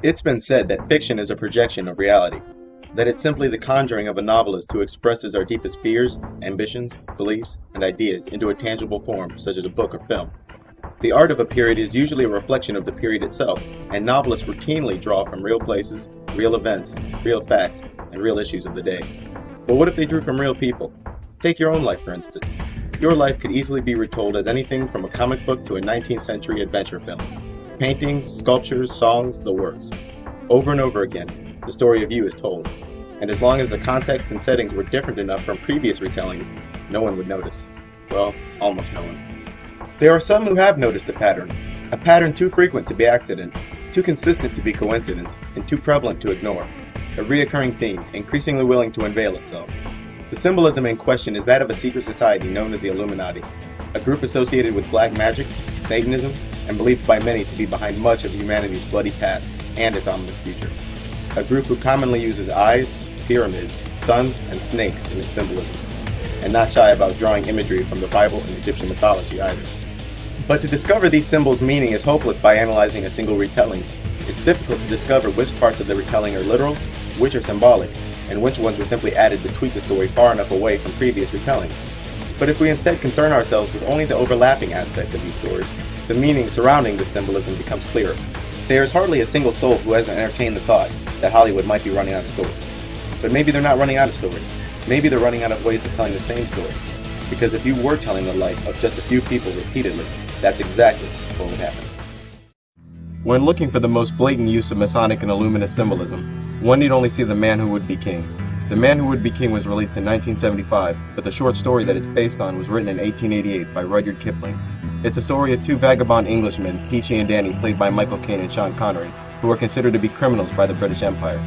It's been said that fiction is a projection of reality, that it's simply the conjuring of a novelist who expresses our deepest fears, ambitions, beliefs, and ideas into a tangible form, such as a book or film. The art of a period is usually a reflection of the period itself, and novelists routinely draw from real places, real events, real facts, and real issues of the day. But what if they drew from real people? Take your own life, for instance. Your life could easily be retold as anything from a comic book to a 19th century adventure film. Paintings, sculptures, songs, the works. Over and over again, the story of you is told. And as long as the context and settings were different enough from previous retellings, no one would notice. Well, almost no one. There are some who have noticed a pattern too frequent to be accident, too consistent to be coincidence, and too prevalent to ignore. A reoccurring theme, increasingly willing to unveil itself. The symbolism in question is that of a secret society known as the Illuminati, a group associated with black magic, Satanism, and believed by many to be behind much of humanity's bloody past and its ominous future. A group who commonly uses eyes, pyramids, suns, and snakes in its symbolism, and not shy about drawing imagery from the Bible and Egyptian mythology either. But to discover these symbols' meaning is hopeless by analyzing a single retelling. It's difficult to discover which parts of the retelling are literal, which are symbolic, and which ones were simply added to tweak the story far enough away from previous retellings. But if we instead concern ourselves with only the overlapping aspects of these stories, the meaning surrounding the symbolism becomes clearer. There is hardly a single soul who hasn't entertained the thought that Hollywood might be running out of stories. But maybe they're not running out of stories. Maybe they're running out of ways of telling the same story. Because if you were telling the life of just a few people repeatedly, that's exactly what would happen. When looking for the most blatant use of Masonic and Illuminist symbolism, one need only see The Man Who Would Be King. The Man Who Would Be King was released in 1975, but the short story that it's based on was written in 1888 by Rudyard Kipling. It's a story of two vagabond Englishmen, Peachy and Danny, played by Michael Caine and Sean Connery, who were considered to be criminals by the British Empire.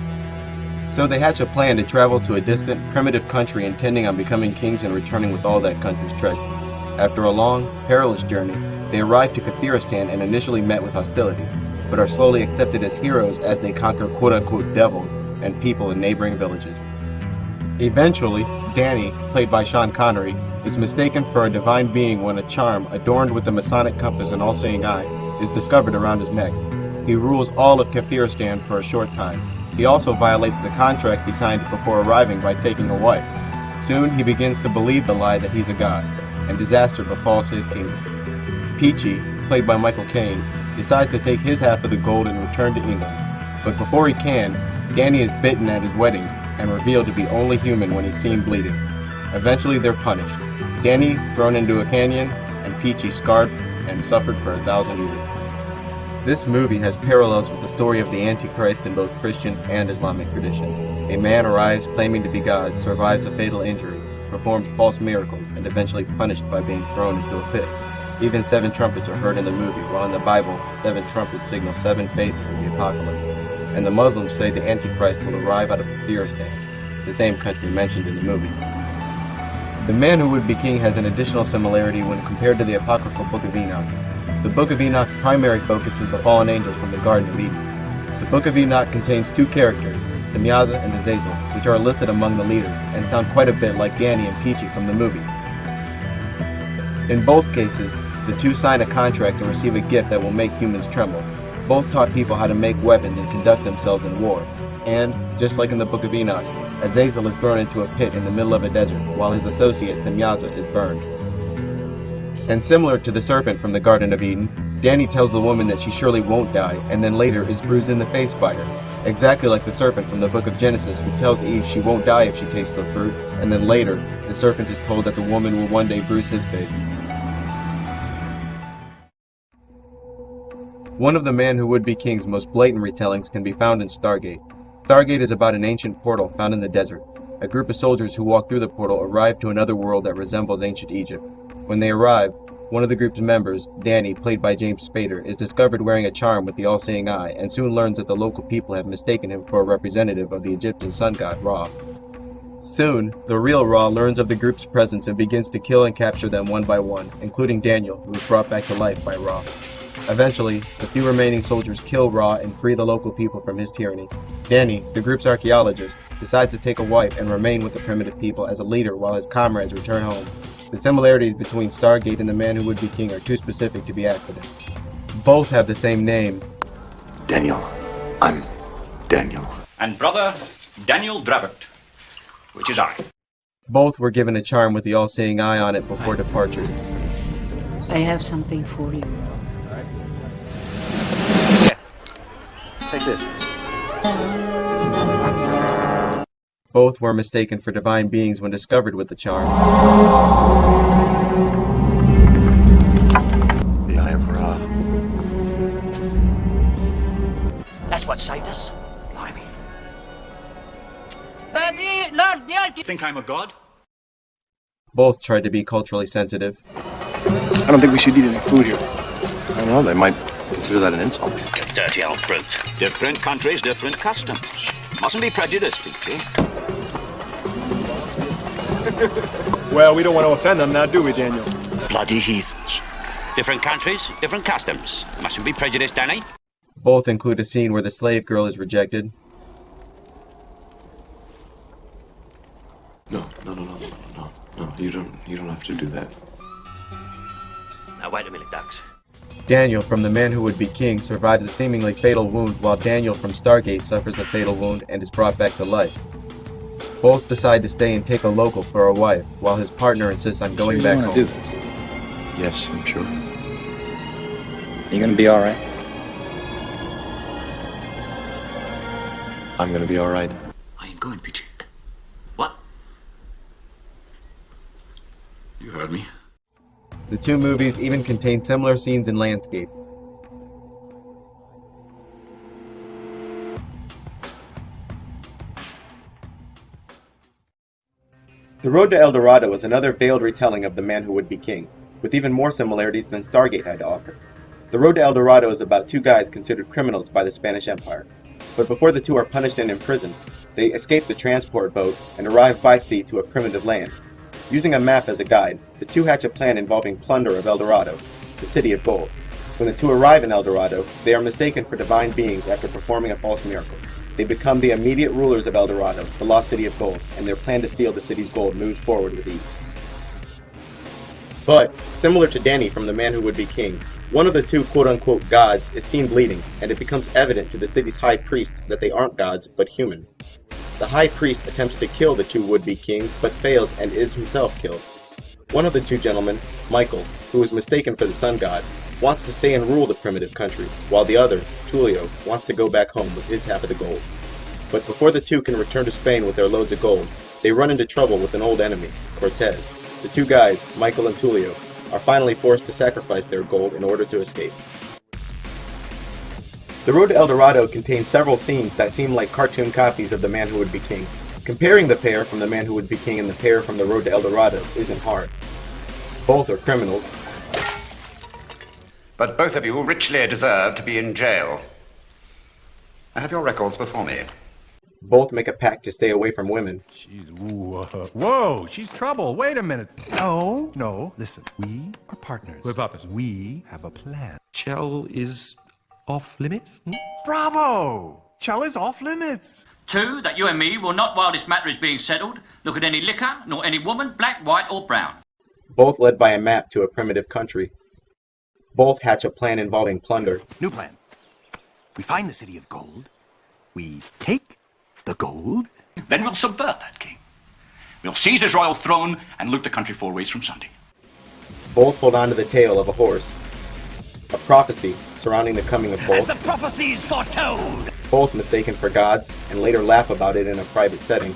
So they hatch a plan to travel to a distant, primitive country intending on becoming kings and returning with all that country's treasure. After a long, perilous journey, they arrive to Kafiristan and initially met with hostility, but are slowly accepted as heroes as they conquer quote-unquote devils and people in neighboring villages. Eventually, Danny, played by Sean Connery, is mistaken for a divine being when a charm adorned with the Masonic compass and all-seeing eye is discovered around his neck. He rules all of Kafiristan for a short time. He also violates the contract he signed before arriving by taking a wife. Soon he begins to believe the lie that he's a god, and disaster befalls his kingdom. Peachy, played by Michael Caine, decides to take his half of the gold and return to England. But before he can, Danny is bitten at his wedding and revealed to be only human when he's seen bleeding. Eventually they're punished. Danny thrown into a canyon, and Peachy scarred and suffered for 1,000 years. This movie has parallels with the story of the Antichrist in both Christian and Islamic tradition. A man arrives claiming to be God, survives a fatal injury, performs false miracles, and eventually punished by being thrown into a pit. Even 7 trumpets are heard in the movie, while in the Bible, 7 trumpets signal 7 phases of the apocalypse. And the Muslims say the Antichrist will arrive out of Kafiristan, the same country mentioned in the movie. The Man Who Would Be King has an additional similarity when compared to the apocryphal Book of Enoch. The Book of Enoch's primary focus is the fallen angels from the Garden of Eden. The Book of Enoch contains 2 characters, Tamiaza and Azazel, which are listed among the leaders, and sound quite a bit like Danny and Peachy from the movie. In both cases, the 2 sign a contract and receive a gift that will make humans tremble. Both taught people how to make weapons and conduct themselves in war. And, just like in the Book of Enoch, Azazel is thrown into a pit in the middle of a desert, while his associate Tamiaza is burned. And similar to the serpent from the Garden of Eden, Danny tells the woman that she surely won't die, and then later is bruised in the face by her. Exactly like the serpent from the Book of Genesis, who tells Eve she won't die if she tastes the fruit, and then later, the serpent is told that the woman will one day bruise his face. One of the Man Who Would Be King's most blatant retellings can be found in Stargate. Stargate is about an ancient portal found in the desert. A group of soldiers who walk through the portal arrive to another world that resembles ancient Egypt. When they arrive, one of the group's members, Danny, played by James Spader, is discovered wearing a charm with the all-seeing eye, and soon learns that the local people have mistaken him for a representative of the Egyptian sun god Ra. Soon, the real Ra learns of the group's presence and begins to kill and capture them one by one, including Daniel, who is brought back to life by Ra. Eventually, the few remaining soldiers kill Ra and free the local people from his tyranny. Danny, the group's archaeologist, decides to take a wife and remain with the primitive people as a leader while his comrades return home. The similarities between Stargate and The Man Who Would Be King are too specific to be accident. Both have the same name, Daniel. I'm Daniel. And brother Daniel Dravert, which is I. Both were given a charm with the all-seeing eye on it before departure. I have something for you. Yeah. Take this. Both were mistaken for divine beings when discovered with the charm. The Eye of Ra. That's what saved us. Blimey. You think I'm a god? Both tried to be culturally sensitive. I don't think we should eat any food here. I don't know, they might consider that an insult. You dirty old brute. Different countries, different customs. Mustn't be prejudiced, Peachy. Well, we don't want to offend them now, do we, Daniel? Bloody heathens. Different countries, different customs. Mustn't be prejudiced, Danny. Both include a scene where the slave girl is rejected. No, you don't have to do that. Now wait a minute, Ducks. Daniel from The Man Who Would Be King survives a seemingly fatal wound, while Daniel from Stargate suffers a fatal wound and is brought back to life. Both decide to stay and take a local for a wife, while his partner insists on going back home. Do this? Yes, I'm sure. You gonna be alright? I'm gonna be alright. I ain't going, Peachy. What? You heard me. The two movies even contain similar scenes in landscape. The Road to Eldorado is another veiled retelling of The Man Who Would Be King, with even more similarities than Stargate had to offer. The Road to Eldorado is about two guys considered criminals by the Spanish Empire, but before the two are punished and imprisoned, they escape the transport boat and arrive by sea to a primitive land. Using a map as a guide, the two hatch a plan involving plunder of Eldorado, the city of gold. When the two arrive in Eldorado, they are mistaken for divine beings after performing a false miracle. They become the immediate rulers of Eldorado, the lost city of gold, and their plan to steal the city's gold moves forward with ease. But, similar to Danny from The Man Who Would Be King, one of the two quote-unquote gods is seen bleeding, and it becomes evident to the city's high priest that they aren't gods, but human. The high priest attempts to kill the two would-be kings, but fails and is himself killed. One of the two gentlemen, Michael, who is mistaken for the sun god, wants to stay and rule the primitive country, while the other, Tulio, wants to go back home with his half of the gold. But before the two can return to Spain with their loads of gold, they run into trouble with an old enemy, Cortez. The two guys, Michael and Tulio, are finally forced to sacrifice their gold in order to escape. The Road to Eldorado contains several scenes that seem like cartoon copies of The Man Who Would Be King. Comparing the pair from The Man Who Would Be King and the pair from The Road to Eldorado isn't hard. Both are criminals. But both of you richly deserve to be in jail. I have your records before me. Both make a pact to stay away from women. She's whoa, she's trouble. Wait a minute. No, listen. We are partners. We're partners. We have a plan. Chell is off limits? Bravo! Chell is off limits. 2, that you and me will not, while this matter is being settled, look at any liquor, nor any woman, black, white, or brown. Both led by a map to a primitive country. Both hatch a plan involving plunder. New plan. We find the city of gold. We take the gold. Then we'll subvert that king. We'll seize his royal throne and loot the country 4 ways from Sunday. Both hold on to the tail of a horse. A prophecy surrounding the coming of both. As the prophecies foretold! Both mistaken for gods, and later laugh about it in a private setting.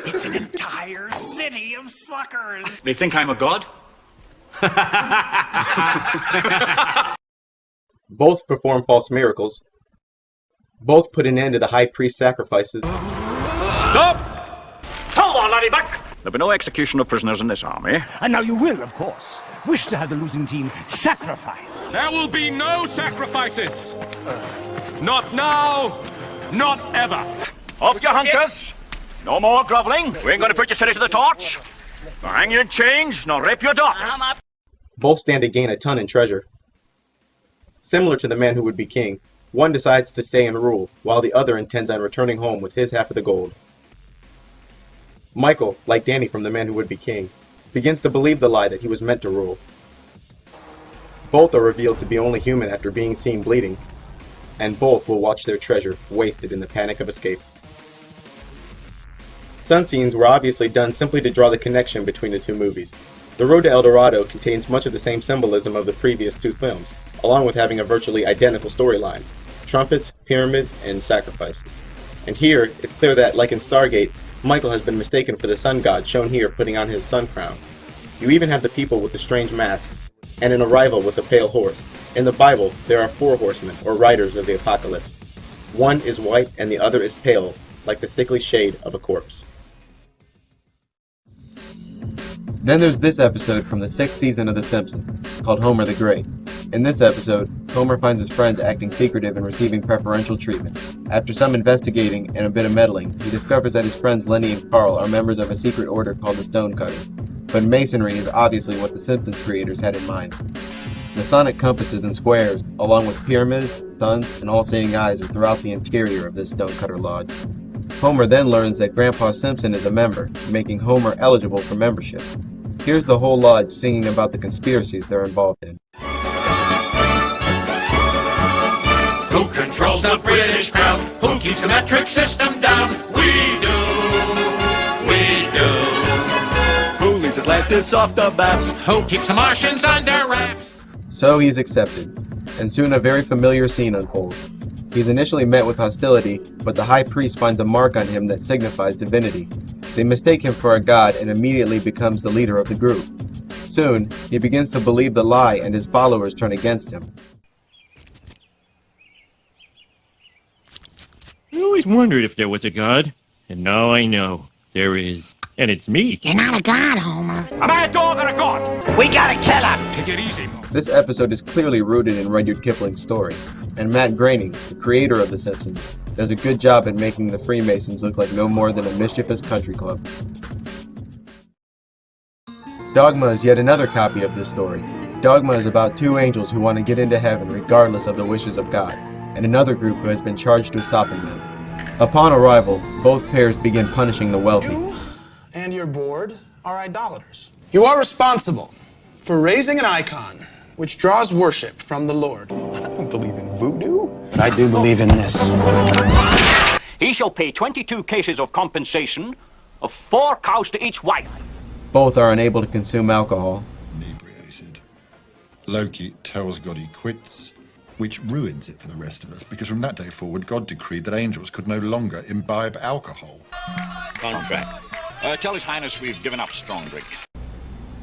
It's an entire city of suckers! They think I'm a god? Both perform false miracles. Both put an end to the high priest sacrifices. Stop! Hold on, laddiebuck! There'll be no execution of prisoners in this army. And now you will, of course, wish to have the losing team sacrifice. There will be no sacrifices. Not now, not ever. Off your hunkers! No more groveling. We ain't gonna put your city to the torch. Nor hang you in chains, nor rape your daughters. Both stand to gain a ton in treasure. Similar to The Man Who Would Be King, one decides to stay and rule, while the other intends on returning home with his half of the gold. Michael, like Danny from The Man Who Would Be King, begins to believe the lie that he was meant to rule. Both are revealed to be only human after being seen bleeding, and both will watch their treasure wasted in the panic of escape. Sun scenes were obviously done simply to draw the connection between the two movies. The Road to Eldorado contains much of the same symbolism of the previous two films, along with having a virtually identical storyline: trumpets, pyramids, and sacrifices. And here, it's clear that, like in Stargate, Michael has been mistaken for the sun god shown here putting on his sun crown. You even have the people with the strange masks, and an arrival with a pale horse. In the Bible, there are 4 horsemen, or riders of the apocalypse. One is white and the other is pale, like the sickly shade of a corpse. Then there's this episode from the 6th season of The Simpsons, called Homer the Great. In this episode, Homer finds his friends acting secretive and receiving preferential treatment. After some investigating and a bit of meddling, he discovers that his friends Lenny and Carl are members of a secret order called the Stonecutters. But masonry is obviously what the Simpsons creators had in mind. Masonic compasses and squares, along with pyramids, suns, and all-seeing eyes are throughout the interior of this Stonecutter Lodge. Homer then learns that Grandpa Simpson is a member, making Homer eligible for membership. Here's the whole lodge singing about the conspiracies they're involved in. Who controls the British crown? Who keeps the metric system down? We do. We do. Who leads Atlantis off the maps? Who keeps the Martians under wraps? So he's accepted, and soon a very familiar scene unfolds. He's initially met with hostility, but the high priest finds a mark on him that signifies divinity. They mistake him for a god and immediately becomes the leader of the group. Soon, he begins to believe the lie and his followers turn against him. I always wondered if there was a god, and now I know. There is. And it's me. You're not a god, Homer. Am I a dog or a god? We gotta kill him! Take it easy. This episode is clearly rooted in Rudyard Kipling's story, and Matt Groening, the creator of The Simpsons, does a good job at making the Freemasons look like no more than a mischievous country club. Dogma is yet another copy of this story. Dogma is about 2 angels who want to get into heaven regardless of the wishes of God, and another group who has been charged with stopping them. Upon arrival, both pairs begin punishing the wealthy. You and your board are idolaters. You are responsible for raising an icon which draws worship from the Lord. I don't believe in voodoo, but I do believe in this. He shall pay 22 cases of compensation of 4 cows to each wife. Both are unable to consume alcohol. Inebriated. Loki tells God he quits, which ruins it for the rest of us, because from that day forward, God decreed that angels could no longer imbibe alcohol. Contract. Tell His Highness we've given up strong drink.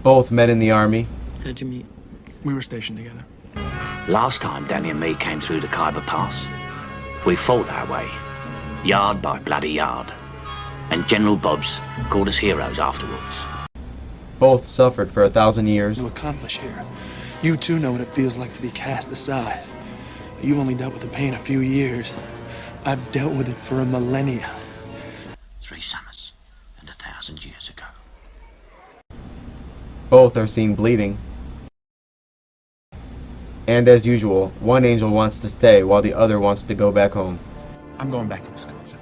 Both met in the army. How'd you meet? We were stationed together. Last time Danny and me came through the Khyber Pass, we fought our way, yard by bloody yard, and General Bobs called us heroes afterwards. Both suffered for 1,000 years. To accomplish here. You too know what it feels like to be cast aside. You've only dealt with the pain a few years. I've dealt with it for a millennia. 3 summers and 1,000 years ago. Both are seen bleeding. And as usual, one angel wants to stay while the other wants to go back home. I'm going back to Wisconsin.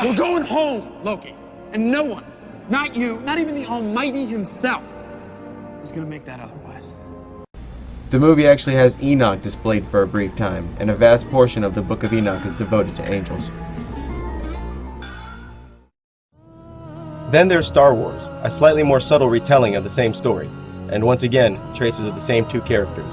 We're going home, Loki. And no one, not you, not even the Almighty himself, is gonna make that otherwise. The movie actually has Enoch displayed for a brief time, and a vast portion of the Book of Enoch is devoted to angels. Then there's Star Wars, a slightly more subtle retelling of the same story, and once again, traces of the same 2 characters.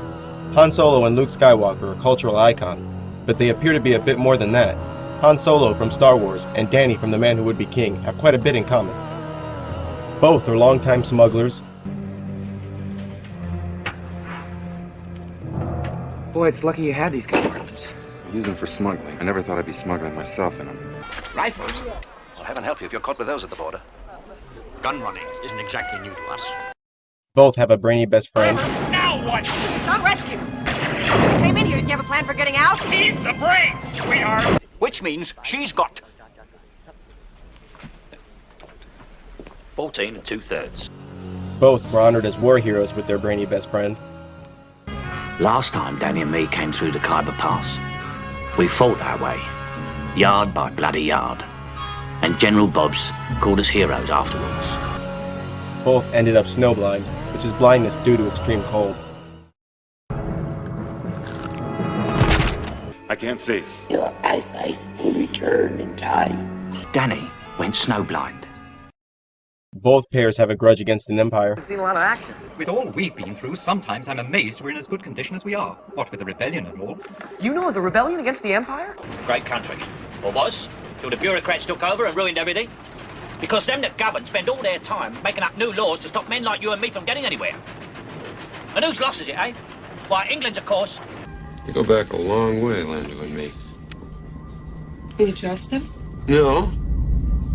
Han Solo and Luke Skywalker are a cultural icon, but they appear to be a bit more than that. Han Solo from Star Wars and Danny from The Man Who Would Be King have quite a bit in common. Both are longtime smugglers. Boy, it's lucky you had these compartments. I use them for smuggling. I never thought I'd be smuggling myself in them. Rifles? Well, heaven help you if you're caught with those at the border. Gun running isn't exactly new to us. Both have a brainy best friend. Now what? This is some rescue. When you came in here, did you have a plan for getting out? He's the brains, sweetheart. Which means she's got 14 2/3. Both were honored as war heroes with their brainy best friend. Last time Danny and me came through the Khyber Pass, we fought our way, yard by bloody yard, and General Bobs called us heroes afterwards. Both ended up snowblind, which is blindness due to extreme cold. I can't see. Your eyesight will return in time. Danny went snowblind. Both pairs have a grudge against an empire. I've seen a lot of action. With all we've been through, sometimes I'm amazed we're in as good condition as we are. What with the rebellion and all. You know of the rebellion against the Empire? Great country. Or was, till the bureaucrats took over and ruined everything. Because them that govern spend all their time making up new laws to stop men like you and me from getting anywhere. And whose loss is it, eh? Why, England's, of course. We go back a long way, Lando and me. Do you trust him? No.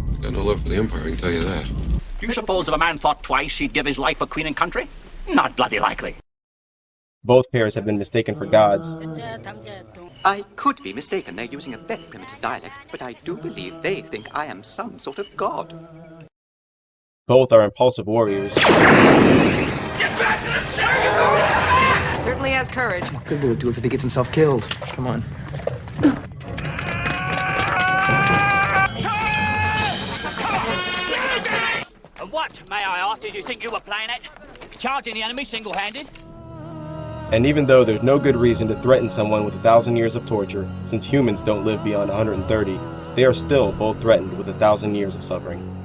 He's got no love for the Empire, I can tell you that. Do you suppose if a man thought twice, he'd give his life for Queen and country? Not bloody likely. Both pairs have been mistaken for gods. I could be mistaken. They're using a very primitive dialect, but I do believe they think I am some sort of god. Both are impulsive warriors. Certainly has courage. What good will it do us if he gets himself killed? Come on. And what, may I ask, did you think you were playing at? Charging the enemy single-handed? And even though there's no good reason to threaten someone with 1,000 years of torture, since humans don't live beyond 130, they are still both threatened with 1,000 years of suffering.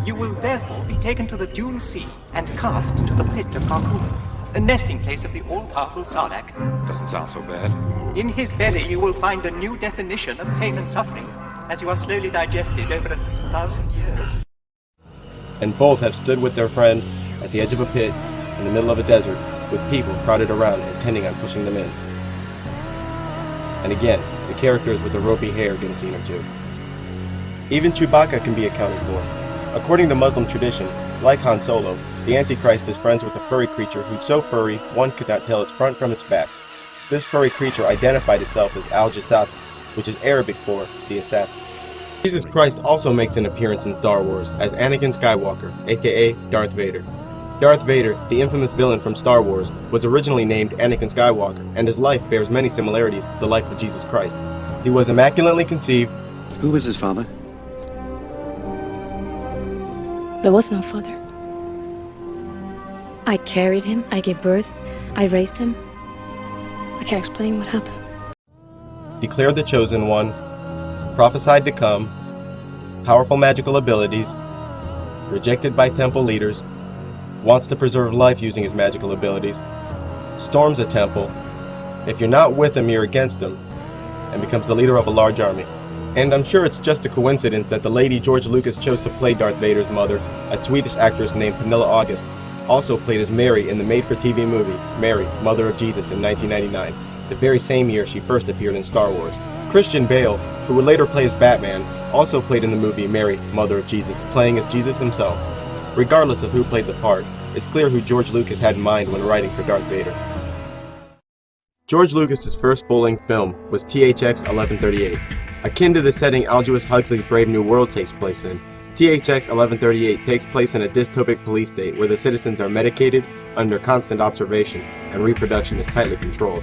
You will therefore be taken to the Dune Sea and cast into the pit of Carcoon, the nesting place of the all-powerful Sarlacc. Doesn't sound so bad. In his belly you will find a new definition of pain and suffering, as you are slowly digested over 1,000 years. And both have stood with their friend at the edge of a pit in the middle of a desert with people crowded around intending on pushing them in. And again, the characters with the ropey hair get a scene or two. Even Chewbacca can be accounted for. According to Muslim tradition, like Han Solo, the Antichrist is friends with a furry creature who's so furry one could not tell its front from its back. This furry creature identified itself as Al-Jassasi, which is Arabic for the assassin. Jesus Christ also makes an appearance in Star Wars as Anakin Skywalker, aka Darth Vader. Darth Vader, the infamous villain from Star Wars, was originally named Anakin Skywalker, and his life bears many similarities to the life of Jesus Christ. He was immaculately conceived. Who was his father? There was no father. I carried him, I gave birth, I raised him. I can't explain what happened. Declared the chosen one, prophesied to come, powerful magical abilities, rejected by temple leaders, wants to preserve life using his magical abilities, storms a temple. If you're not with him, you're against him, and becomes the leader of a large army. And I'm sure it's just a coincidence that the lady George Lucas chose to play Darth Vader's mother, a Swedish actress named Pernilla August, also played as Mary in the made-for-TV movie, Mary, Mother of Jesus in 1999, the very same year she first appeared in Star Wars. Christian Bale, who would later play as Batman, also played in the movie Mary, Mother of Jesus, playing as Jesus himself. Regardless of who played the part, it's clear who George Lucas had in mind when writing for Darth Vader. George Lucas's first full-length film was THX 1138. Akin to the setting Aldous Huxley's Brave New World takes place in, THX 1138 takes place in a dystopic police state where the citizens are medicated, under constant observation, and reproduction is tightly controlled.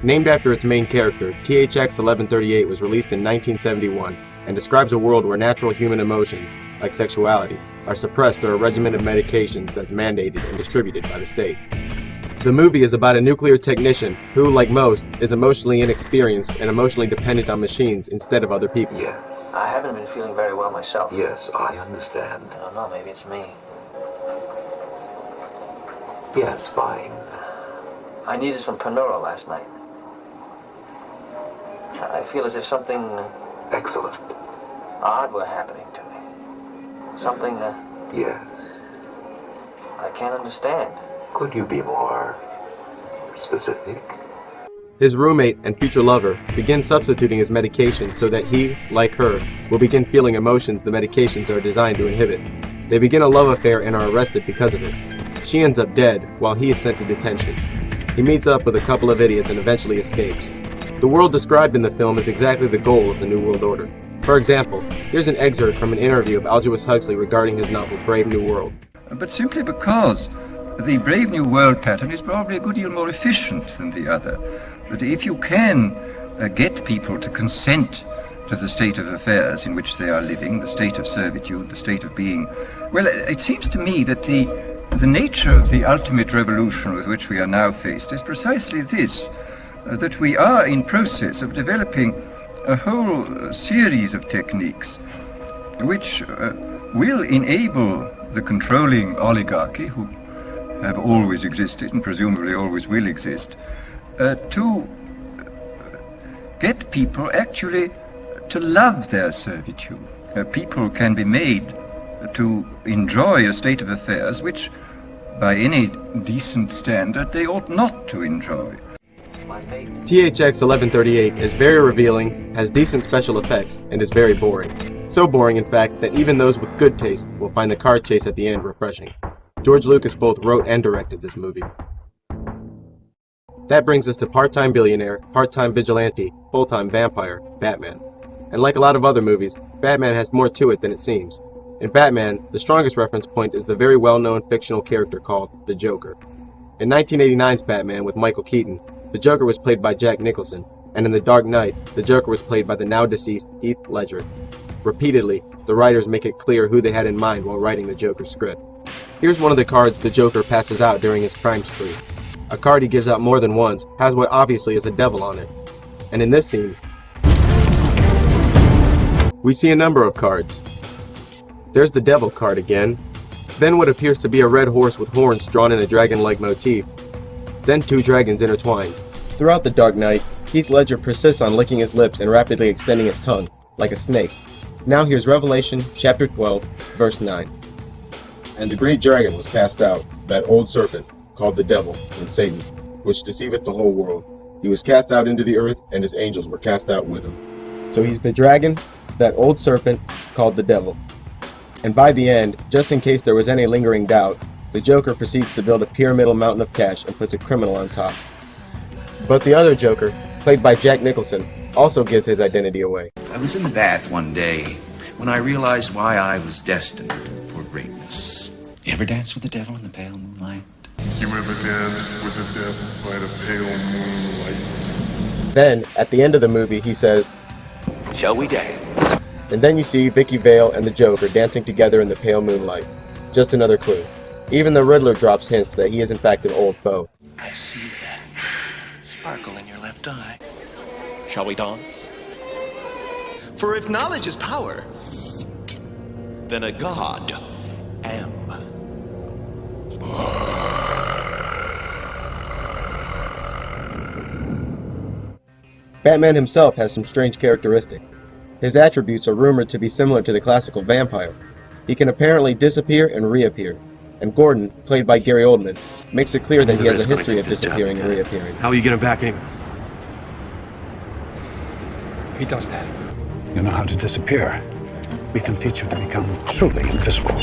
Named after its main character, THX 1138 was released in 1971 and describes a world where natural human emotion, like sexuality, are suppressed through a regimen of medications that's mandated and distributed by the state. The movie is about a nuclear technician who, like most, is emotionally inexperienced and emotionally dependent on machines instead of other people. Yes. I haven't been feeling very well myself. Yes, I understand. I don't know, maybe it's me. Yes, fine. I needed some Panura last night. I feel as if something excellent, odd were happening to me. Something, yes. I can't understand. Could you be more specific? His roommate and future lover begin substituting his medication so that he, like her, will begin feeling emotions the medications are designed to inhibit. They begin a love affair and are arrested because of it. She ends up dead, while he is sent to detention. He meets up with a couple of idiots and eventually escapes. The world described in the film is exactly the goal of the New World Order. For example, here's an excerpt from an interview of Aldous Huxley regarding his novel Brave New World. But simply because the Brave New World pattern is probably a good deal more efficient than the other. But if you can get people to consent to the state of affairs in which they are living, the state of servitude, the state of being, well, it seems to me that the nature of the ultimate revolution with which we are now faced is precisely this, that we are in process of developing a whole series of techniques which will enable the controlling oligarchy, who have always existed and presumably always will exist, to get people actually to love their servitude. People can be made to enjoy a state of affairs which, by any decent standard, they ought not to enjoy. THX 1138 is very revealing, has decent special effects, and is very boring. So boring, in fact, that even those with good taste will find the car chase at the end refreshing. George Lucas both wrote and directed this movie. That brings us to part-time billionaire, part-time vigilante, full-time vampire, Batman. And like a lot of other movies, Batman has more to it than it seems. In Batman, the strongest reference point is the very well-known fictional character called the Joker. In 1989's Batman with Michael Keaton, the Joker was played by Jack Nicholson, and in The Dark Knight, the Joker was played by the now-deceased Heath Ledger. Repeatedly, the writers make it clear who they had in mind while writing the Joker script. Here's one of the cards the Joker passes out during his crime spree. A card he gives out more than once has what obviously is a devil on it. And in this scene, we see a number of cards. There's the devil card again, then what appears to be a red horse with horns drawn in a dragon-like motif, then two dragons intertwined. Throughout The Dark Knight, Heath Ledger persists on licking his lips and rapidly extending his tongue, like a snake. Now here's Revelation, chapter 12, verse 9. And the great dragon was cast out, that old serpent, called the devil, and Satan, which deceiveth the whole world. He was cast out into the earth, and his angels were cast out with him. So he's the dragon, that old serpent, called the devil. And by the end, just in case there was any lingering doubt, the Joker proceeds to build a pyramidal mountain of cash and puts a criminal on top. But the other Joker, played by Jack Nicholson, also gives his identity away. I was in the bath one day when I realized why I was destined for greatness. You ever dance with the devil in the pale moonlight? You ever dance with the devil by the pale moonlight? Then, at the end of the movie, he says, "Shall we dance?" And then you see Vicky Vale and the Joker dancing together in the pale moonlight. Just another clue. Even the Riddler drops hints that he is in fact an old foe. I see that sparkle in your left eye. Shall we dance? For if knowledge is power, then a god am. Batman himself has some strange characteristics. His attributes are rumored to be similar to the classical vampire. He can apparently disappear and reappear. And Gordon, played by Gary Oldman, makes it clear that he has a history of disappearing and reappearing. How are you gonna back him? He does that. You know how to disappear. We can teach you to become truly invisible.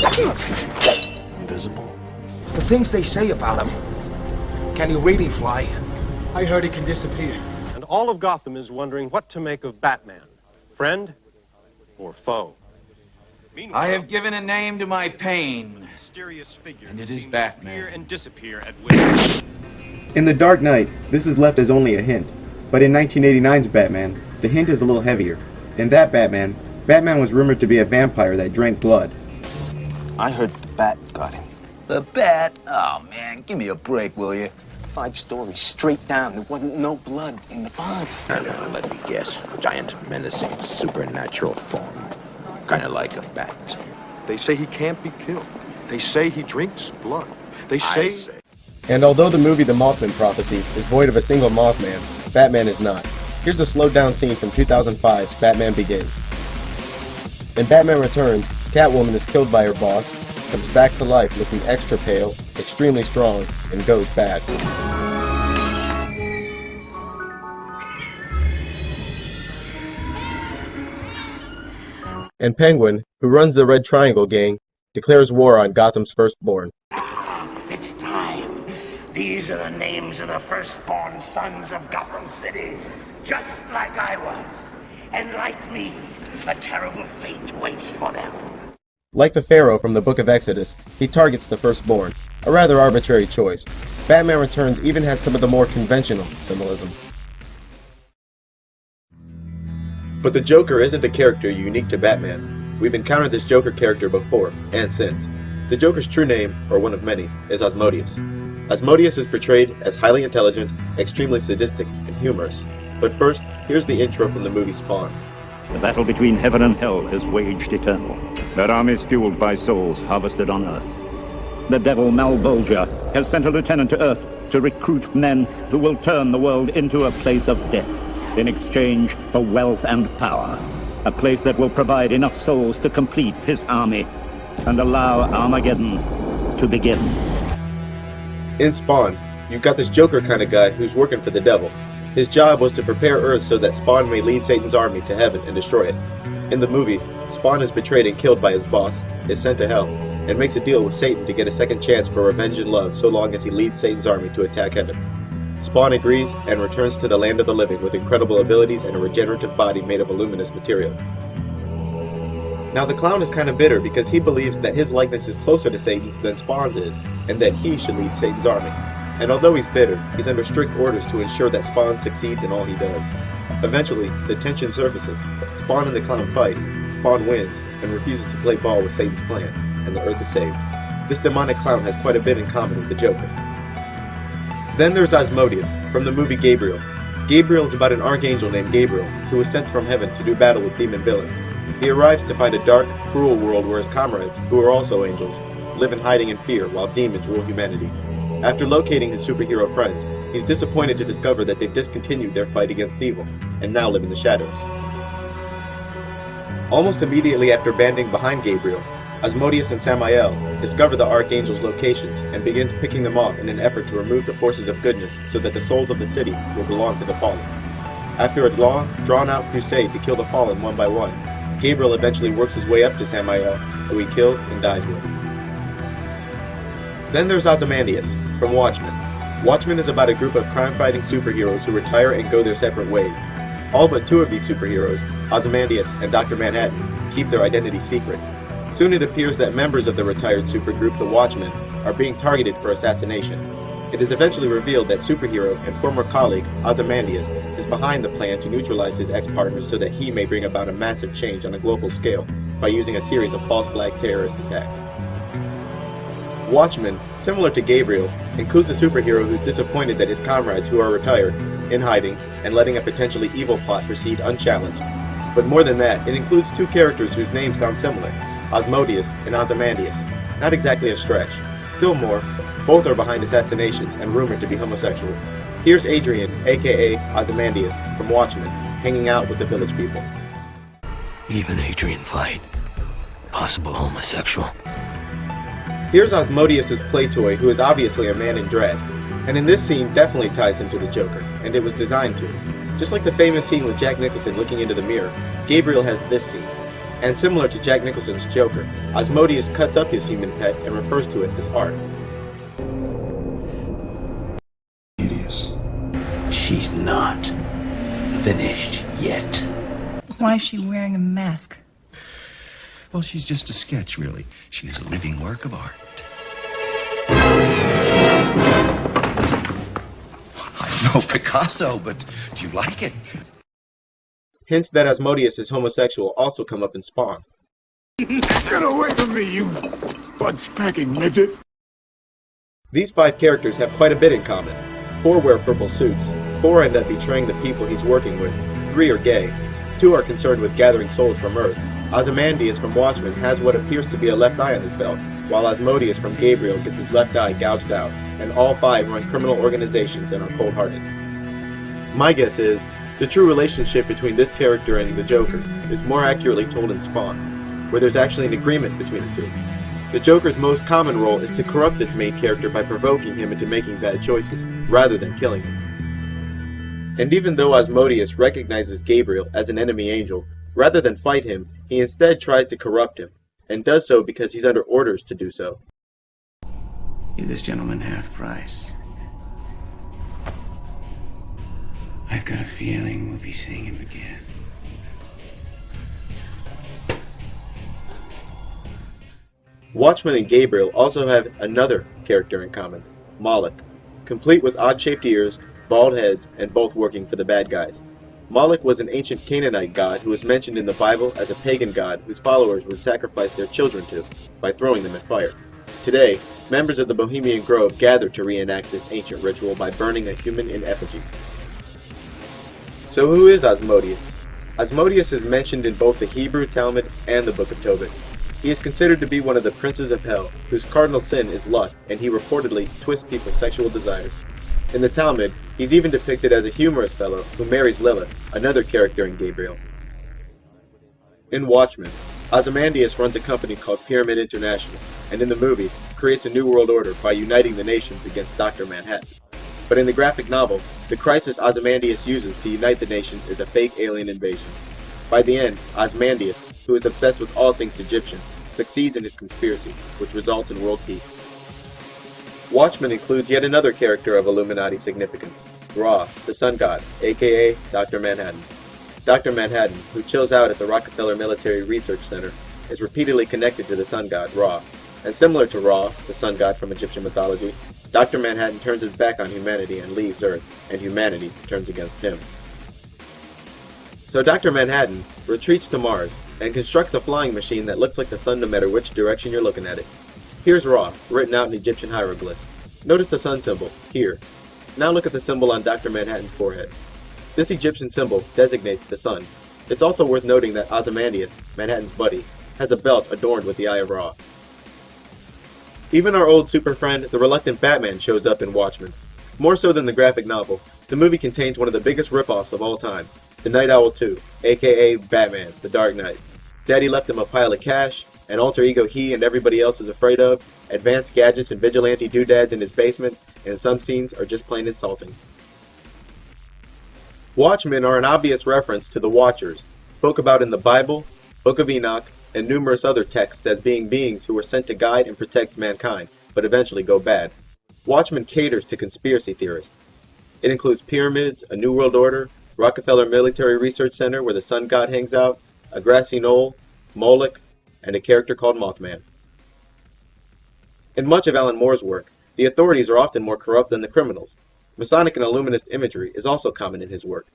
Invisible? The things they say about him. Can he really fly? I heard he can disappear. And all of Gotham is wondering what to make of Batman. Friend or foe? I have given a name to my pain, and it is Batman. And disappear at will. In The Dark Knight, this is left as only a hint, but in 1989's Batman, the hint is a little heavier. In that Batman, Batman was rumored to be a vampire that drank blood. I heard the bat got him. The bat? Oh man, give me a break, will you? 5 stories straight down. There wasn't no blood in the body. I don't know, let me guess. Giant, menacing, supernatural form. Kind of like a bat. They say he can't be killed. They say he drinks blood. They say... And although the movie The Mothman Prophecy is void of a single Mothman, Batman is not. Here's a slowed down scene from 2005's Batman Begins. In Batman Returns, Catwoman is killed by her boss, comes back to life looking extra pale, extremely strong, and goes bad. And Penguin, who runs the Red Triangle Gang, declares war on Gotham's firstborn. It's time. These are the names of the firstborn sons of Gotham City, just like I was. And like me, a terrible fate waits for them. Like the Pharaoh from the Book of Exodus, he targets the firstborn, a rather arbitrary choice. Batman Returns even has some of the more conventional symbolism. But the Joker isn't a character unique to Batman. We've encountered this Joker character before, and since. The Joker's true name, or one of many, is Asmodeus. Asmodeus is portrayed as highly intelligent, extremely sadistic, and humorous. But first, here's the intro from the movie Spawn. The battle between heaven and hell is waged eternal. Their armies fueled by souls harvested on Earth. The devil Malbolgia has sent a lieutenant to Earth to recruit men who will turn the world into a place of death in exchange for wealth and power. A place that will provide enough souls to complete his army and allow Armageddon to begin. In Spawn, you've got this Joker kind of guy who's working for the devil. His job was to prepare Earth so that Spawn may lead Satan's army to heaven and destroy it. In the movie, Spawn is betrayed and killed by his boss, is sent to hell, and makes a deal with Satan to get a second chance for revenge and love so long as he leads Satan's army to attack heaven. Spawn agrees and returns to the land of the living with incredible abilities and a regenerative body made of a luminous material. Now the clown is kind of bitter because he believes that his likeness is closer to Satan's than Spawn's is, and that he should lead Satan's army. And although he's bitter, he's under strict orders to ensure that Spawn succeeds in all he does. Eventually, the tension surfaces. Spawn and the clown fight. Spawn wins, and refuses to play ball with Satan's plan, and the Earth is saved. This demonic clown has quite a bit in common with the Joker. Then there's Asmodeus, from the movie Gabriel. Gabriel is about an archangel named Gabriel, who was sent from heaven to do battle with demon villains. He arrives to find a dark, cruel world where his comrades, who are also angels, live in hiding and fear while demons rule humanity. After locating his superhero friends, he's disappointed to discover that they've discontinued their fight against evil, and now live in the shadows. Almost immediately after banding behind Gabriel, Asmodeus and Samael discover the Archangel's locations and begins picking them off in an effort to remove the forces of goodness so that the souls of the city will belong to the fallen. After a long, drawn-out crusade to kill the fallen one by one, Gabriel eventually works his way up to Samael, who he kills and dies with. Then there's Ozymandias, from Watchmen. Watchmen is about a group of crime-fighting superheroes who retire and go their separate ways. All but two of these superheroes, Ozymandias and Dr. Manhattan, keep their identity secret. Soon it appears that members of the retired supergroup, the Watchmen, are being targeted for assassination. It is eventually revealed that superhero and former colleague, Ozymandias, is behind the plan to neutralize his ex-partners so that he may bring about a massive change on a global scale by using a series of false flag terrorist attacks. Watchmen, similar to Gabriel, includes a superhero who's disappointed that his comrades who are retired, in hiding, and letting a potentially evil plot proceed unchallenged. But more than that, it includes two characters whose names sound similar, Asmodeus and Ozymandias. Not exactly a stretch. Still more, both are behind assassinations and rumored to be homosexual. Here's Adrian, aka Ozymandias, from Watchmen, hanging out with the village people. Even Adrian Veidt, possible homosexual. Here's Asmodeus' play toy, who is obviously a man in drag, and in this scene definitely ties him to the Joker, and it was designed to. Just like the famous scene with Jack Nicholson looking into the mirror, Gabriel has this scene. And similar to Jack Nicholson's Joker, Asmodeus cuts up his human pet and refers to it as art. She's not finished yet. Why is she wearing a mask? Well, she's just a sketch, really. She is a living work of art. I'm no Picasso, but do you like it? Hints that Asmodeus is homosexual also come up in Spawn. Get away from me, you fudge-packing midget! These 5 characters have quite a bit in common. 4 wear purple suits, 4 end up betraying the people he's working with, 3 are gay, 2 are concerned with gathering souls from Earth. Ozymandias from Watchmen has what appears to be a left eye on his belt, while Asmodeus from Gabriel gets his left eye gouged out, and all 5 run criminal organizations and are cold-hearted. My guess is, the true relationship between this character and the Joker is more accurately told in Spawn, where there's actually an agreement between the two. The Joker's most common role is to corrupt this main character by provoking him into making bad choices, rather than killing him. And even though Asmodeus recognizes Gabriel as an enemy angel, rather than fight him, he instead tries to corrupt him, and does so because he's under orders to do so. Give this gentleman half price. I've got a feeling we'll be seeing him again. Watchmen and Gabriel also have another character in common, Moloch, complete with odd-shaped ears, bald heads, and both working for the bad guys. Moloch was an ancient Canaanite god who was mentioned in the Bible as a pagan god whose followers would sacrifice their children to by throwing them in fire. Today, members of the Bohemian Grove gather to reenact this ancient ritual by burning a human in effigy. So who is Asmodeus? Asmodeus is mentioned in both the Hebrew Talmud and the Book of Tobit. He is considered to be one of the princes of hell, whose cardinal sin is lust, and he reportedly twists people's sexual desires. In the Talmud, he's even depicted as a humorous fellow who marries Lilith, another character in Gabriel. In Watchmen, Ozymandias runs a company called Pyramid International, and in the movie, creates a new world order by uniting the nations against Dr. Manhattan. But in the graphic novel, the crisis Ozymandias uses to unite the nations is a fake alien invasion. By the end, Ozymandias, who is obsessed with all things Egyptian, succeeds in his conspiracy, which results in world peace. Watchmen includes yet another character of Illuminati significance, Ra, the sun god, aka Dr. Manhattan. Dr. Manhattan, who chills out at the Rockefeller Military Research Center, is repeatedly connected to the sun god Ra, and similar to Ra, the sun god from Egyptian mythology, Dr. Manhattan turns his back on humanity and leaves Earth, and humanity turns against him. So Dr. Manhattan retreats to Mars and constructs a flying machine that looks like the sun no matter which direction you're looking at it. Here's Ra, written out in Egyptian hieroglyphs. Notice the sun symbol, here. Now look at the symbol on Dr. Manhattan's forehead. This Egyptian symbol designates the sun. It's also worth noting that Ozymandias, Manhattan's buddy, has a belt adorned with the Eye of Ra. Even our old super friend, the reluctant Batman, shows up in Watchmen. More so than the graphic novel, the movie contains one of the biggest ripoffs of all time, the Night Owl 2, aka Batman, the Dark Knight. Daddy left him a pile of cash, an alter ego he and everybody else is afraid of, advanced gadgets and vigilante doodads in his basement, and some scenes are just plain insulting. Watchmen are an obvious reference to the Watchers, spoke about in the Bible, Book of Enoch, and numerous other texts as being beings who were sent to guide and protect mankind, but eventually go bad. Watchmen caters to conspiracy theorists. It includes pyramids, a new world order, Rockefeller Military Research Center where the sun god hangs out, a grassy knoll, Moloch, and a character called Mothman. In much of Alan Moore's work, the authorities are often more corrupt than the criminals. Masonic and Illuminist imagery is also common in his work.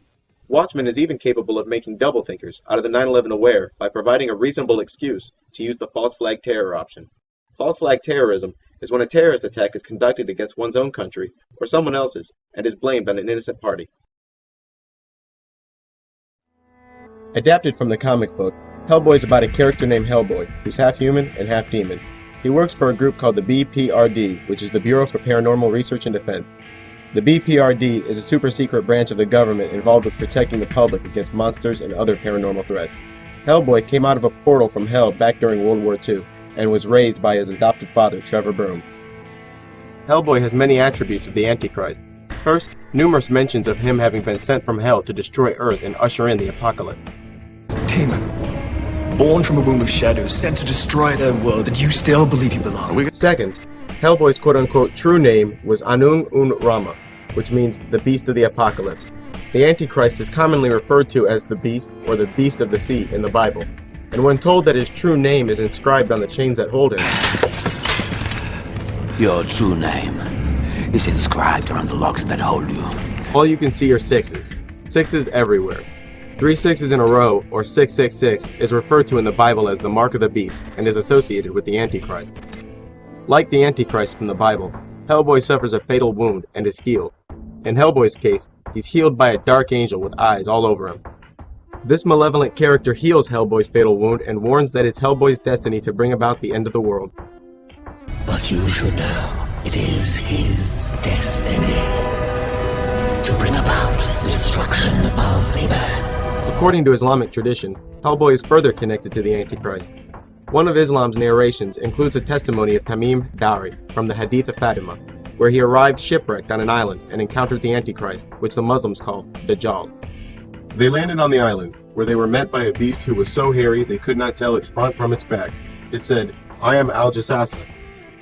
Watchmen is even capable of making double-thinkers out of the 9/11 aware by providing a reasonable excuse to use the false flag terror option. False flag terrorism is when a terrorist attack is conducted against one's own country or someone else's and is blamed on an innocent party. Adapted from the comic book, Hellboy is about a character named Hellboy, who's half human and half demon. He works for a group called the BPRD, which is the Bureau for Paranormal Research and Defense. The BPRD is a super-secret branch of the government involved with protecting the public against monsters and other paranormal threats. Hellboy came out of a portal from hell back during World War II, and was raised by his adopted father, Trevor Broom. Hellboy has many attributes of the Antichrist. First, numerous mentions of him having been sent from hell to destroy Earth and usher in the apocalypse. Demon, born from a womb of shadows, sent to destroy their world, and you still believe you belong. Second, Hellboy's quote-unquote true name was Anung Un Rama, which means the Beast of the Apocalypse. The Antichrist is commonly referred to as the Beast or the Beast of the Sea in the Bible, and when told that his true name is inscribed on the chains that hold him, your true name is inscribed around the locks that hold you. All you can see are sixes. Sixes everywhere. 3 sixes in a row, or 666, is referred to in the Bible as the mark of the beast and is associated with the Antichrist. Like the Antichrist from the Bible, Hellboy suffers a fatal wound and is healed. In Hellboy's case, he's healed by a dark angel with eyes all over him. This malevolent character heals Hellboy's fatal wound and warns that it's Hellboy's destiny to bring about the end of the world. But you should know, it is his destiny to bring about destruction of the earth. According to Islamic tradition, Hellboy is further connected to the Antichrist. One of Islam's narrations includes a testimony of Tamim Dari from the Hadith of Fatima, where he arrived shipwrecked on an island and encountered the Antichrist, which the Muslims call Dajjal. They landed on the island, where they were met by a beast who was so hairy they could not tell its front from its back. It said, "I am Al-Jassasa."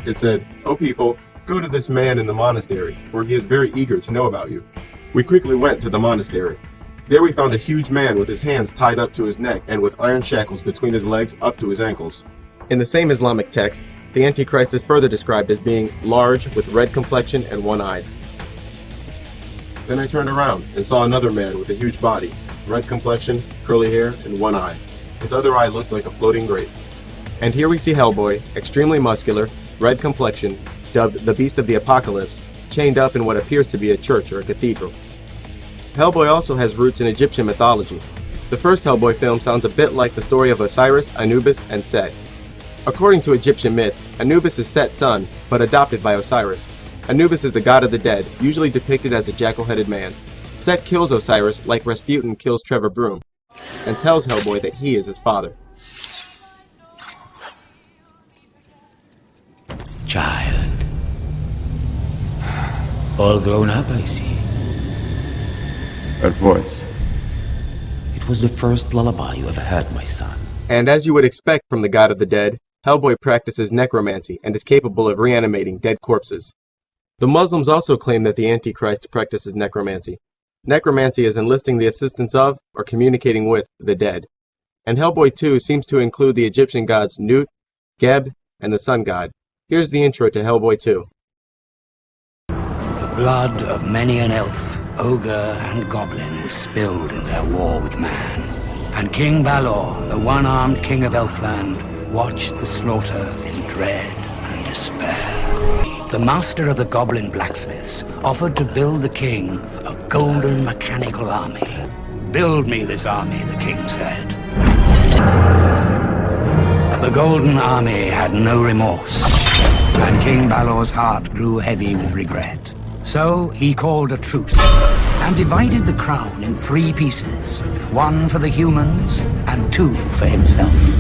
It said, "O people, go to this man in the monastery, for he is very eager to know about you." We quickly went to the monastery. There we found a huge man with his hands tied up to his neck and with iron shackles between his legs up to his ankles. In the same Islamic text, the Antichrist is further described as being large with red complexion and one-eyed. Then I turned around and saw another man with a huge body, red complexion, curly hair, and one eye. His other eye looked like a floating grape. And here we see Hellboy, extremely muscular, red complexion, dubbed the Beast of the Apocalypse, chained up in what appears to be a church or a cathedral. Hellboy also has roots in Egyptian mythology. The first Hellboy film sounds a bit like the story of Osiris, Anubis, and Set. According to Egyptian myth, Anubis is Set's son, but adopted by Osiris. Anubis is the god of the dead, usually depicted as a jackal-headed man. Set kills Osiris like Rasputin kills Trevor Broom, and tells Hellboy that he is his father. Child. All grown up, I see. That voice. It was the first lullaby you ever heard, my son. And as you would expect from the god of the dead, Hellboy practices necromancy and is capable of reanimating dead corpses. The Muslims also claim that the Antichrist practices necromancy. Necromancy is enlisting the assistance of, or communicating with, the dead. And Hellboy 2 seems to include the Egyptian gods Nut, Geb, and the sun god. Here's the intro to Hellboy 2. The blood of many an elf, ogre, and goblin was spilled in their war with man. And King Balor, the one-armed king of Elfland, watched the slaughter in dread and despair. The master of the goblin blacksmiths offered to build the king a golden mechanical army. Build me this army, the king said. The golden army had no remorse, and King Balor's heart grew heavy with regret. So he called a truce and divided the crown in 3 pieces, 1 for the humans and 2 for himself.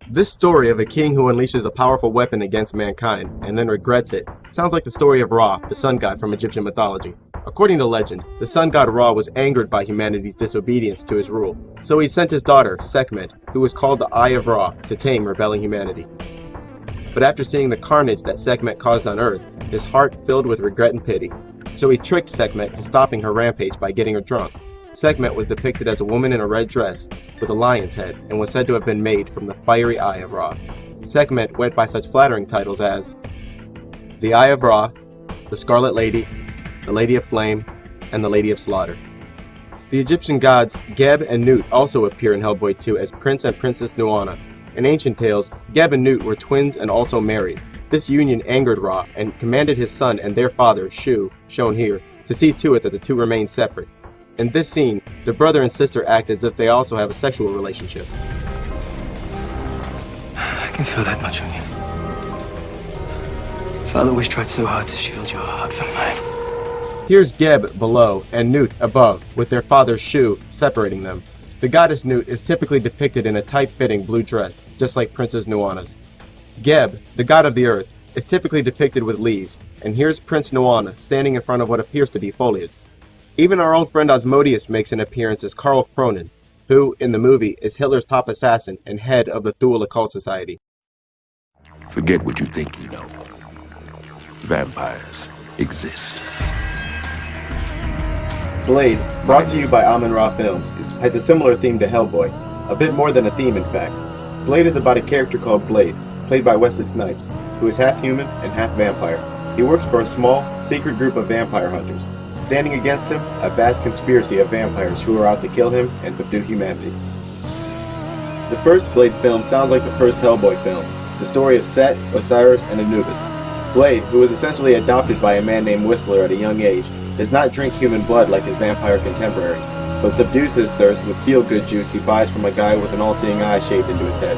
This story of a king who unleashes a powerful weapon against mankind and then regrets it sounds like the story of Ra, the sun god from Egyptian mythology. According to legend, the sun god Ra was angered by humanity's disobedience to his rule, so he sent his daughter, Sekhmet, who was called the Eye of Ra, to tame rebelling humanity. But after seeing the carnage that Sekhmet caused on Earth, his heart filled with regret and pity. So he tricked Sekhmet to stopping her rampage by getting her drunk. Sekhmet was depicted as a woman in a red dress with a lion's head and was said to have been made from the fiery eye of Ra. Sekhmet went by such flattering titles as the Eye of Ra, the Scarlet Lady, the Lady of Flame, and the Lady of Slaughter. The Egyptian gods Geb and Nut also appear in Hellboy 2 as Prince and Princess Nuana. In ancient tales, Geb and Nut were twins and also married. This union angered Ra and commanded his son and their father, Shu, shown here, to see to it that the two remain separate. In this scene, the brother and sister act as if they also have a sexual relationship. I can feel that much on you. Father always tried so hard to shield your heart from mine. Here's Geb below and Nut above, with their father Shu separating them. The goddess Nut is typically depicted in a tight-fitting blue dress, just like Princess Nuana's. Geb, the god of the earth, is typically depicted with leaves, and here's Prince Nuana standing in front of what appears to be foliage. Even our old friend Asmodeus makes an appearance as Karl Cronin, who, in the movie, is Hitler's top assassin and head of the Thule Occult Society. Forget what you think you know. Vampires exist. Blade, brought to you by Amun-Ra Films, has a similar theme to Hellboy. A bit more than a theme, in fact. Blade is about a character called Blade, played by Wesley Snipes, who is half human and half vampire. He works for a small, secret group of vampire hunters. Standing against him, a vast conspiracy of vampires who are out to kill him and subdue humanity. The first Blade film sounds like the first Hellboy film, the story of Set, Osiris, and Anubis. Blade, who was essentially adopted by a man named Whistler at a young age, does not drink human blood like his vampire contemporaries, but subdues his thirst with feel-good juice he buys from a guy with an all-seeing eye shaved into his head.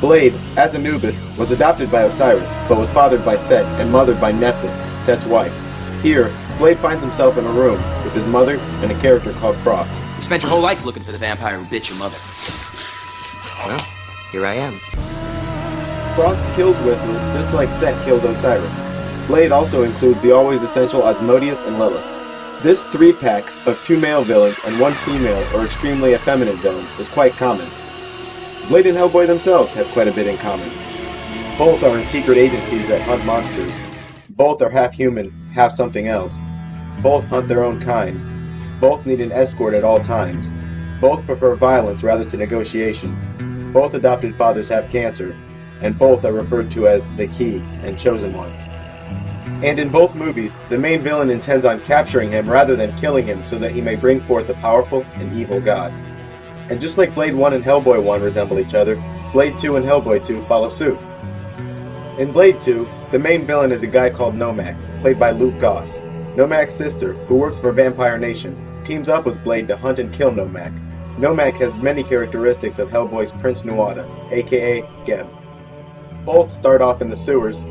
Blade, as Anubis, was adopted by Osiris, but was fathered by Set and mothered by Nephthys, Set's wife. Here, Blade finds himself in a room with his mother and a character called Frost. You spent your whole life looking for the vampire who bit your mother. Well, here I am. Frost kills Whistler just like Set kills Osiris. Blade also includes the always essential Asmodeus and Lilith. This 3-pack of 2 male villains and 1 female or extremely effeminate villain is quite common. Blade and Hellboy themselves have quite a bit in common. Both are in secret agencies that hunt monsters. Both are half human, half something else. Both hunt their own kind. Both need an escort at all times. Both prefer violence rather to negotiation. Both adopted fathers have cancer, and both are referred to as the Key and Chosen Ones. And in both movies, the main villain intends on capturing him rather than killing him so that he may bring forth a powerful and evil god. And just like Blade 1 and Hellboy 1 resemble each other, Blade 2 and Hellboy 2 follow suit. In Blade 2, the main villain is a guy called Nomak, played by Luke Goss. Nomak's sister, who works for Vampire Nation, teams up with Blade to hunt and kill Nomak. Nomak has many characteristics of Hellboy's Prince Nuada, aka Geb. Both start off in the sewers,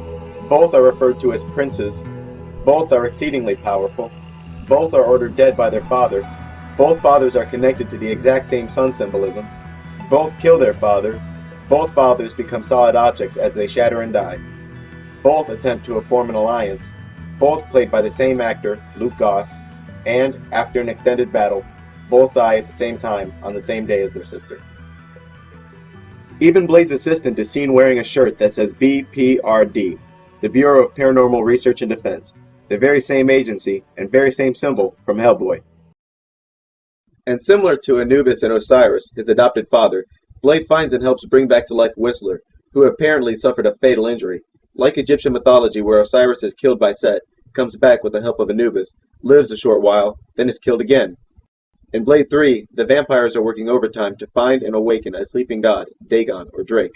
both are referred to as princes, both are exceedingly powerful, both are ordered dead by their father, both fathers are connected to the exact same sun symbolism, both kill their father, both fathers become solid objects as they shatter and die. Both attempt to form an alliance, both played by the same actor, Luke Goss, and, after an extended battle, both die at the same time on the same day as their sister. Even Blade's assistant is seen wearing a shirt that says BPRD, the Bureau of Paranormal Research and Defense, the very same agency and very same symbol from Hellboy. And similar to Anubis and Osiris, his adopted father, Blade finds and helps bring back to life Whistler, who apparently suffered a fatal injury. Like Egyptian mythology where Osiris is killed by Set, comes back with the help of Anubis, lives a short while, then is killed again. In Blade 3, the vampires are working overtime to find and awaken a sleeping god, Dagon or Drake.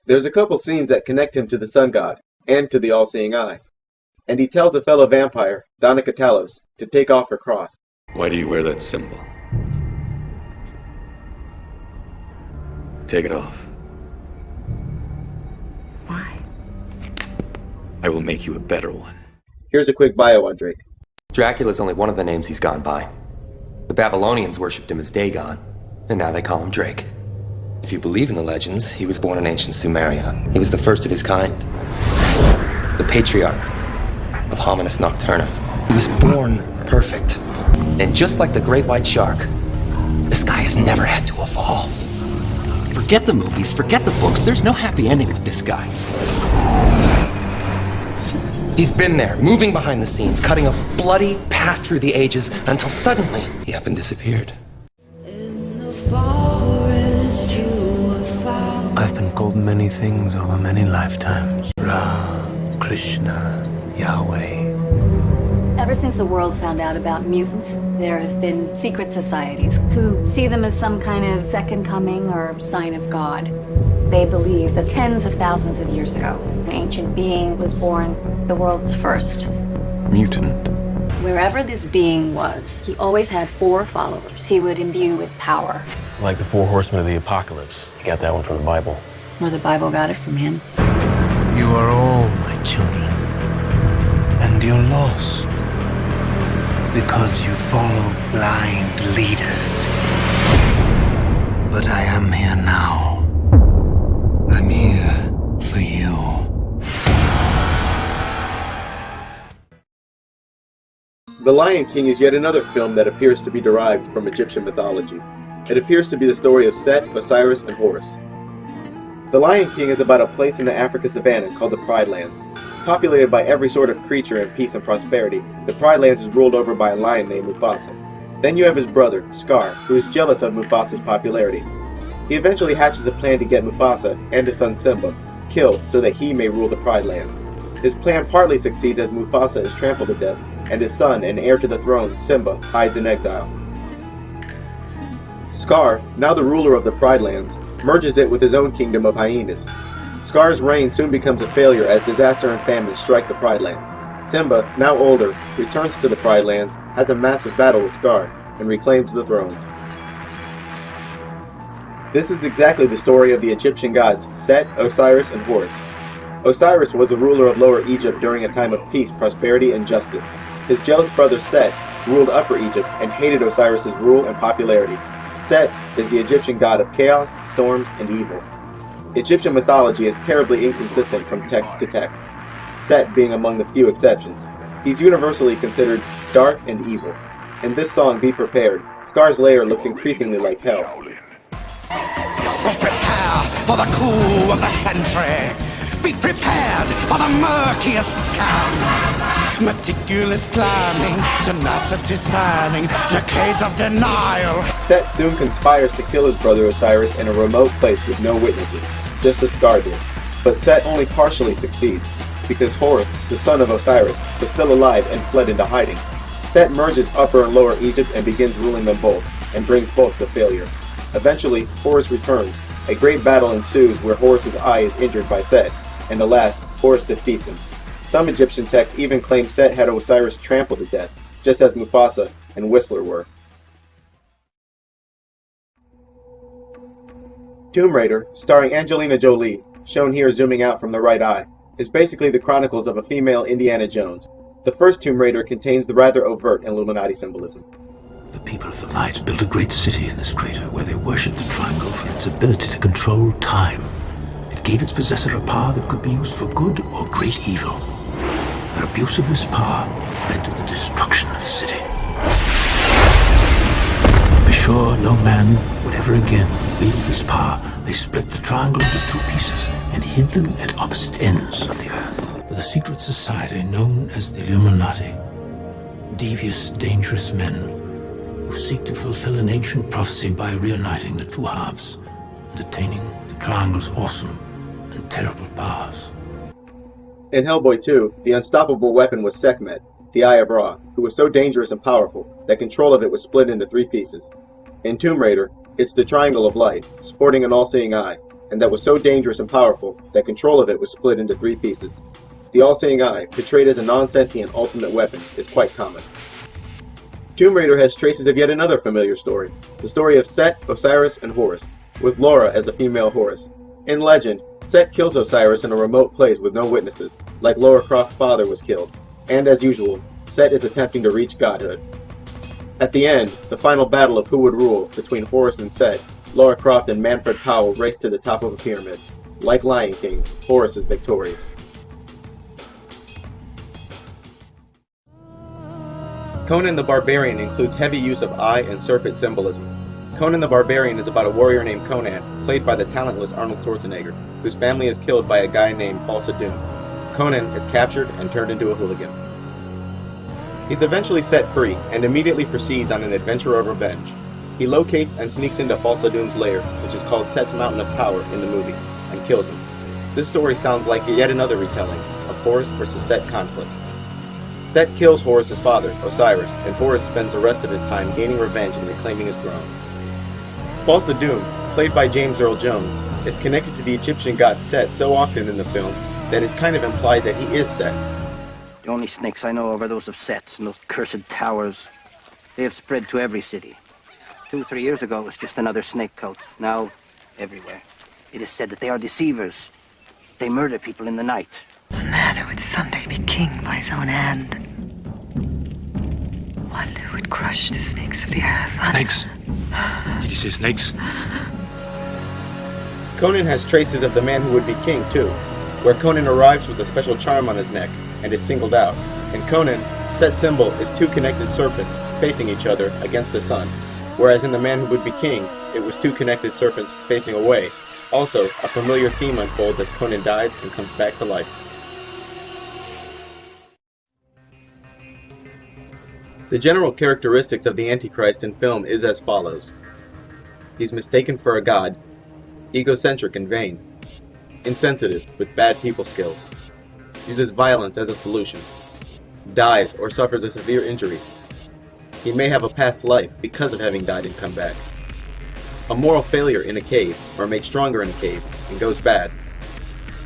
There's a couple scenes that connect him to the sun god, and to the all-seeing eye. And he tells a fellow vampire, Donna Katalos, to take off her cross. Why do you wear that symbol? Take it off. Why? I will make you a better one. Here's a quick bio on Drake. Dracula's only one of the names he's gone by. The Babylonians worshipped him as Dagon, and now they call him Drake. If you believe in the legends, he was born in ancient Sumeria. He was the first of his kind. The patriarch of Hominis Nocturna. He was born perfect. And just like the great white shark, this guy has never had to evolve. Forget the movies, forget the books, there's no happy ending with this guy. He's been there, moving behind the scenes, cutting a bloody path through the ages, until suddenly he up and disappeared. I've been called many things over many lifetimes. Ra, Krishna, Yahweh. Ever since the world found out about mutants, there have been secret societies who see them as some kind of second coming or sign of God. They believe that tens of thousands of years ago, an ancient being was born, the world's first mutant. Wherever this being was, he always had 4 followers he would imbue with power. Like the 4 horsemen of the apocalypse. You got that one from the Bible. Or the Bible got it from him. You are all my children, and you're lost because you follow blind leaders. But I am here now. I'm here for you. The Lion King is yet another film that appears to be derived from Egyptian mythology. It appears to be the story of Set, Osiris, and Horus. The Lion King is about a place in the Africa savannah called the Pride Lands. Populated by every sort of creature in peace and prosperity, the Pride Lands is ruled over by a lion named Mufasa. Then you have his brother, Scar, who is jealous of Mufasa's popularity. He eventually hatches a plan to get Mufasa and his son Simba killed so that he may rule the Pride Lands. His plan partly succeeds as Mufasa is trampled to death, and his son and heir to the throne, Simba, hides in exile. Scar, now the ruler of the Pride Lands, merges it with his own kingdom of hyenas. Scar's reign soon becomes a failure as disaster and famine strike the Pride Lands. Simba, now older, returns to the Pride Lands, has a massive battle with Scar, and reclaims the throne. This is exactly the story of the Egyptian gods Set, Osiris, and Horus. Osiris was a ruler of Lower Egypt during a time of peace, prosperity, and justice. His jealous brother Set ruled Upper Egypt and hated Osiris's rule and popularity. Set is the Egyptian god of chaos, storms, and evil. Egyptian mythology is terribly inconsistent from text to text, Set being among the few exceptions. He's universally considered dark and evil. In this song, Be Prepared, Scar's lair looks increasingly like hell. So prepare for the coup of the century. Be prepared for the murkiest scam. Meticulous planning, tenacity spanning, decades of denial. Set soon conspires to kill his brother Osiris in a remote place with no witnesses, just as Scar did. But Set only partially succeeds, because Horus, the son of Osiris, was still alive and fled into hiding. Set merges Upper and Lower Egypt and begins ruling them both, and brings both to failure. Eventually, Horus returns. A great battle ensues where Horus's eye is injured by Set. and alas, Horus defeats him. Some Egyptian texts even claim Set had Osiris trampled to death, just as Mufasa and Whistler were. Tomb Raider, starring Angelina Jolie, shown here zooming out from the right eye, is basically the chronicles of a female Indiana Jones. The first Tomb Raider contains the rather overt Illuminati symbolism. The people of the light built a great city in this crater where they worshipped the triangle for its ability to control time. It gave its possessor a power that could be used for good or great evil. Their abuse of this power led to the destruction of the city. To be sure no man would ever again wield this power, they split the triangle into two pieces and hid them at opposite ends of the earth. For the secret society known as the Illuminati, devious, dangerous men who seek to fulfill an ancient prophecy by reuniting the two halves and attaining the triangle's awesome and terrible powers. In Hellboy 2, the unstoppable weapon was Sekhmet, the Eye of Ra, who was so dangerous and powerful that control of it was split into three pieces. In Tomb Raider, it's the Triangle of Light, sporting an all-seeing eye, and that was so dangerous and powerful that control of it was split into three pieces. The all-seeing eye, portrayed as a non-sentient ultimate weapon, is quite common. Tomb Raider has traces of yet another familiar story, the story of Set, Osiris, and Horus, with Lara as a female Horus. In legend, Set kills Osiris in a remote place with no witnesses, like Lara Croft's father was killed, and as usual, Set is attempting to reach godhood. At the end, the final battle of who would rule between Horus and Set, Lara Croft and Manfred Powell race to the top of a pyramid. Like Lion King, Horus is victorious. Conan the Barbarian includes heavy use of eye and serpent symbolism. Conan the Barbarian is about a warrior named Conan, played by the talentless Arnold Schwarzenegger, whose family is killed by a guy named Falsa Doom. Conan is captured and turned into a hooligan. He's eventually set free and immediately proceeds on an adventure of revenge. He locates and sneaks into Falsa Doom's lair, which is called Set's Mountain of Power in the movie, and kills him. This story sounds like yet another retelling of Horus versus Set conflict. Set kills Horus' father, Osiris, and Horus spends the rest of his time gaining revenge and reclaiming his throne. Falsa Doom, played by James Earl Jones, is connected to the Egyptian god Set so often in the film that it's kind of implied that he is Set. The only snakes I know of are those of Set and those cursed towers. They have spread to every city. 2 or 3 years ago, it was just another snake cult. Now, everywhere. It is said that they are deceivers. They murder people in the night. A man who would someday be king by his own hand. One who would crush the snakes of the earth. Snakes? Did you say snakes? Conan has traces of the man who would be king, too, where Conan arrives with a special charm on his neck and is singled out. In Conan, Set's symbol is two connected serpents facing each other against the sun, whereas in The Man Who Would Be King, it was two connected serpents facing away. Also, a familiar theme unfolds as Conan dies and comes back to life. The general characteristics of the Antichrist in film is as follows. He's mistaken for a god, egocentric and vain, insensitive with bad people skills, uses violence as a solution, dies or suffers a severe injury. He may have a past life because of having died and come back. A moral failure in a cave, or made stronger in a cave, and goes bad.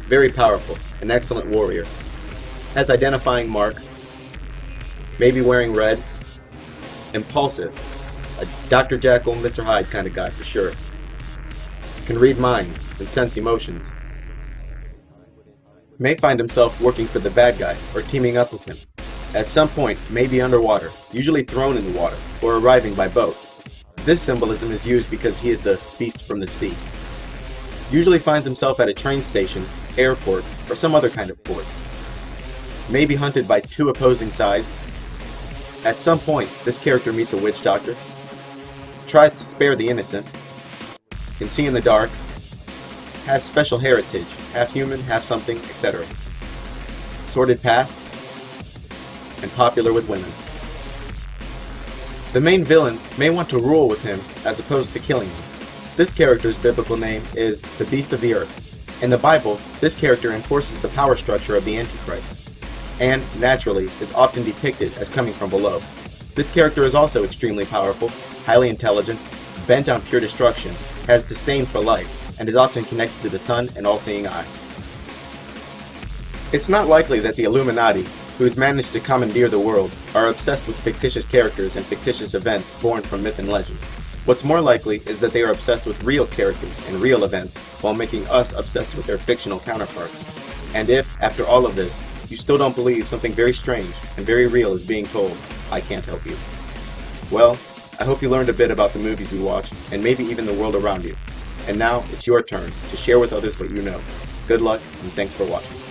Very powerful, an excellent warrior. Has identifying mark, maybe wearing red. Impulsive, a Dr. Jekyll, Mr. Hyde kind of guy for sure. Can read minds and sense emotions. May find himself working for the bad guy or teaming up with him. At some point, may be underwater, usually thrown in the water, or arriving by boat. This symbolism is used because he is the beast from the sea. Usually finds himself at a train station, airport, or some other kind of port. May be hunted by two opposing sides. At some point, this character meets a witch doctor, tries to spare the innocent, can see in the dark, has special heritage, half human, half something, etc. Sordid past, and popular with women. The main villain may want to rule with him as opposed to killing him. This character's biblical name is the Beast of the Earth. In the Bible, this character enforces the power structure of the Antichrist, and, naturally, is often depicted as coming from below. This character is also extremely powerful, highly intelligent, bent on pure destruction, has disdain for life, and is often connected to the sun and all-seeing eye. It's not likely that the Illuminati, who has managed to commandeer the world, are obsessed with fictitious characters and fictitious events born from myth and legend. What's more likely is that they are obsessed with real characters and real events while making us obsessed with their fictional counterparts. And if, after all of this, you still don't believe something very strange and very real is being told, I can't help you. Well, I hope you learned a bit about the movies you watch and maybe even the world around you. And now it's your turn to share with others what you know. Good luck and thanks for watching.